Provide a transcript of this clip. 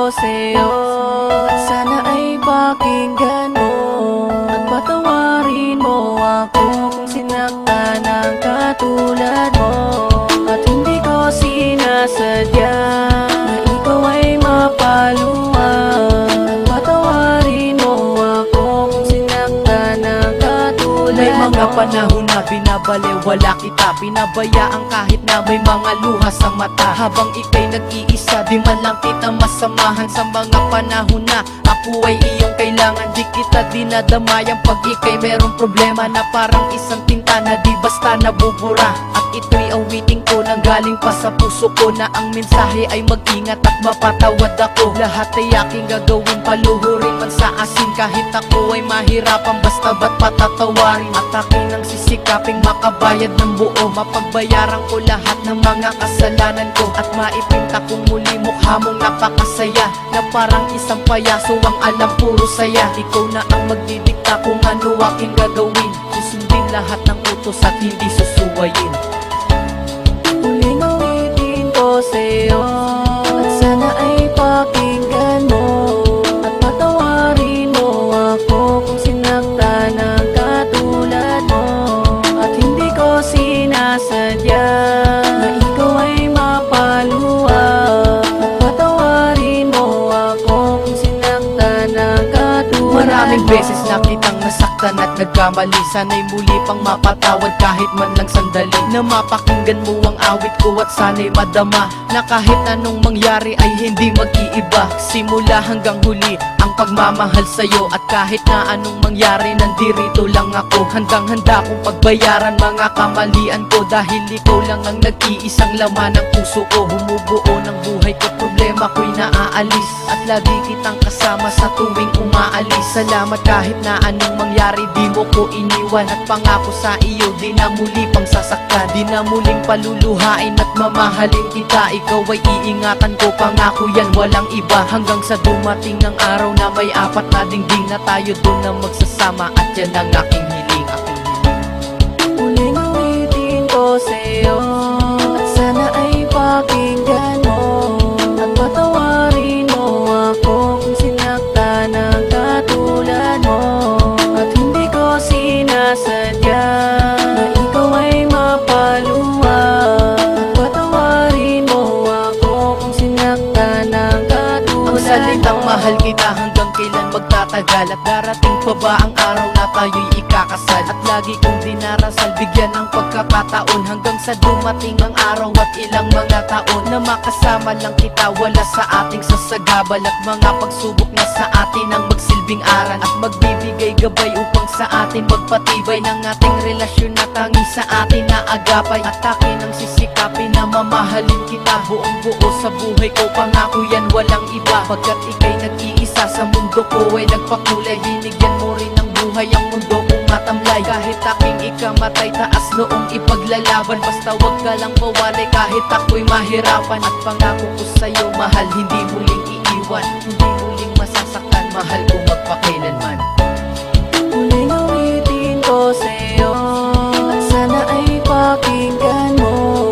ko sa'yo at sana ay pakinggan mo at patawarin mo ako kung sinaktan ng katulad mo. At hindi ko sinasadya na ikaw ay mapaluwag at patawarin mo ako kung sinaktan ng katulad mo. May mga panahon na binabalewala kita, pinabayaan kahit na may mga luha sa mata. Habang ika'y nag-iisa, di man lang kita masamahan. Sa mga panahon na ako ay iyong kailangan, di kita dinadamayan pag ika'y merong problema na parang isang tinta na di basta nabubura. At ito'y awiting ko nang galing pa sa puso ko, na ang mensahe ay mag-ingat at mapatawad ako. Lahat ay aking gagawin, paluhurin man sa asin, kahit ako ay mahirapan, basta ba't patatawarin. At aking ang sisikaping makabayad ng buo, mapagbayaran ko lahat ng mga kasalanan ko, at maipinta kong muli mukha mong napakasaya, na parang isang payaso ang alam puro saya. Ikaw na ang magdidikta kung ano aking gagawin, susundin lahat ng utos at hindi susuwayin. Huling awitin ko sa'yo at sana ay pakinggan mo at patawarin mo ako kung sinaktan ng katulad mo. At hindi ko sinasadya na ikaw ay mapaluwag at patawarin mo ako kung sinaktan ng katulad mo. Maraming beses na kitang nasaktan at nagkamali, sana'y muli pang mapatawad kahit man lang sandali, na mapakinggan mo ang awit ko at sana'y madama na kahit anong mangyari ay hindi mag-iiba. Simula hanggang huli ang pagmamahal sa'yo, at kahit na anong mangyari nandirito lang ako. Handang-handa kong pagbayaran mga kamalian ko, dahil ikaw lang ang nag-iisang laman ng puso ko. Bumubuo ng buhay ko, problema ko'y naaalis, at lagi kitang kasama sa tuwing umaalis. Salamat kahit na anong mangyari, di mo ko iniwan, at pangako sa iyo di na muli pang sasaktan, di na muling paluluhain at mamahalin kita. Ikaw ay iingatan ko, pangako yan walang iba, hanggang sa dumating ang araw na may apat na dingding, na tayo doon na magsasama, at yan ang aking hiling, aking hiling. Huling awitin ko sa'yo at sana ay pakinggan mo at patawarin mo ako kung sinaktan ng katulad mo. At hindi ko sinasadya na ikaw ay mapaluwag at patawarin mo ako kung sinaktan ng katulad mo. Ang salitang mahal kita hanggang kailan magtatagal, at darating pa ba ang araw na tayo'y ikakasal? At lagi kong dinarasal, bigyan ng pagkakataon, hanggang sa dumating ang araw at ilang mga taon, na makasama lang kita, wala sa ating sasagabal, at mga pagsubok na sa atin ang magsilbing aral, at magbibigay gabay upang sa atin magpatibay ng ating relasyon na tangi sa atin na agapay. At akin ang sisikapin na mamahalin kita buong buo sa buhay ko, pangako yan walang iba, pagkat ika'y nag-iisa sa mundo ko ay nagpakulay. Binigyan mo rin ng buhay ang mundo kong matamlay, kahit aking ikamatay taas noong ipaglalaban, basta wag ka lang mawalay kahit ako'y mahirapan. At pangako ko sa'yo mahal, hindi muling iiwan, hindi muling masasaktan, mahal ko magpakailanman. Huling awitin ko sa'yo at sana ay pakinggan mo